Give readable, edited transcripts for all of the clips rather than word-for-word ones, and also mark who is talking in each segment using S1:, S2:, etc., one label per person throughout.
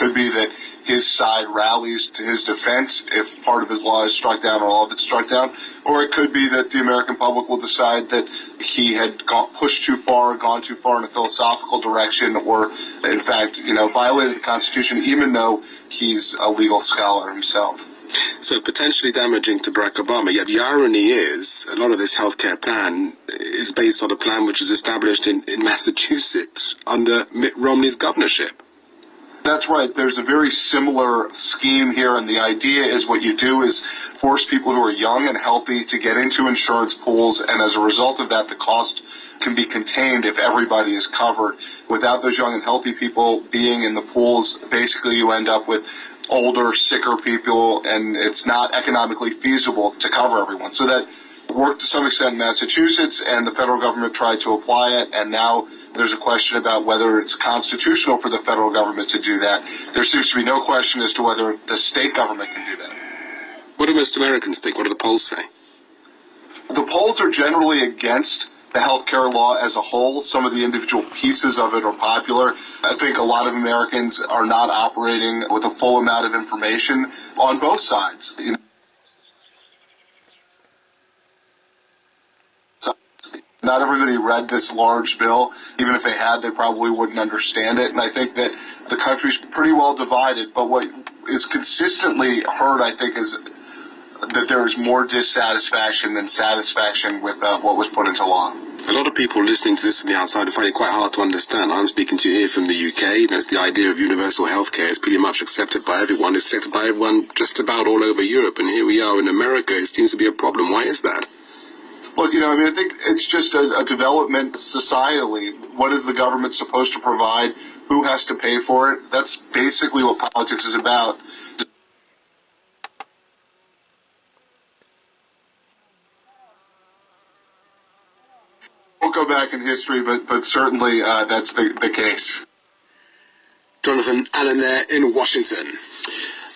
S1: could be that his side rallies to his defense if part of his law is struck down or all of it's struck down, or it could be that the American public will decide that he had pushed too far, gone too far in a philosophical direction, or in fact, violated the Constitution, even though he's a legal scholar himself.
S2: So potentially damaging to Barack Obama. Yet the irony is, a lot of this healthcare plan is based on a plan which was established in Massachusetts under Mitt Romney's governorship.
S1: That's right. There's a very similar scheme here, and the idea is what you do is force people who are young and healthy to get into insurance pools, and as a result of that, the cost can be contained if everybody is covered. Without those young and healthy people being in the pools, basically you end up with older, sicker people, and it's not economically feasible to cover everyone. So that worked to some extent in Massachusetts, and the federal government tried to apply it, and now there's a question about whether it's constitutional for the federal government to do that. There seems to be no question as to whether the state government can do that.
S2: What do most Americans think? What do the polls say?
S1: The polls are generally against the healthcare law as a whole. Some of the individual pieces of it are popular. I think a lot of Americans are not operating with a full amount of information on both sides. Not everybody read this large bill. Even if they had, they probably wouldn't understand it. And I think that the country's pretty well divided. But what is consistently heard, I think, is that there is more dissatisfaction than satisfaction with what was put into law.
S2: A lot of people listening to this from the outside find it quite hard to understand. I'm speaking to you here from the UK. It's the idea of universal healthcare is pretty much accepted by everyone. It's accepted by everyone just about all over Europe. And here we are in America. It seems to be a problem. Why is that?
S1: Look, I think it's just a development societally. What is the government supposed to provide? Who has to pay for it? That's basically what politics is about. We'll go back in history, but certainly that's the case.
S2: Jonathan Allen there in Washington.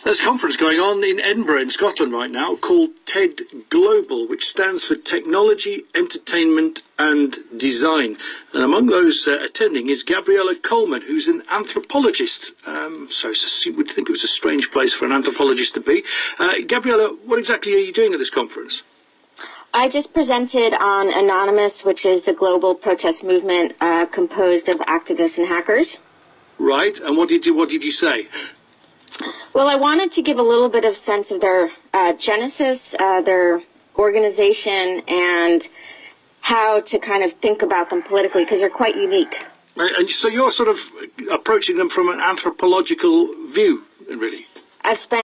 S3: There's a conference going on in Edinburgh in Scotland right now called TED Global, which stands for Technology, Entertainment and Design. And among those attending is Gabriella Coleman, who's an anthropologist. So you would think it was a strange place for an anthropologist to be. Gabriella, what exactly are you doing at this conference?
S4: I just presented on Anonymous, which is the global protest movement composed of activists and hackers.
S3: Right, and what did you say?
S4: Well, I wanted to give a little bit of sense of their genesis, their organization, and how to kind of think about them politically, because they're quite unique.
S3: And so you're sort of approaching them from an anthropological view, really?
S4: I've spent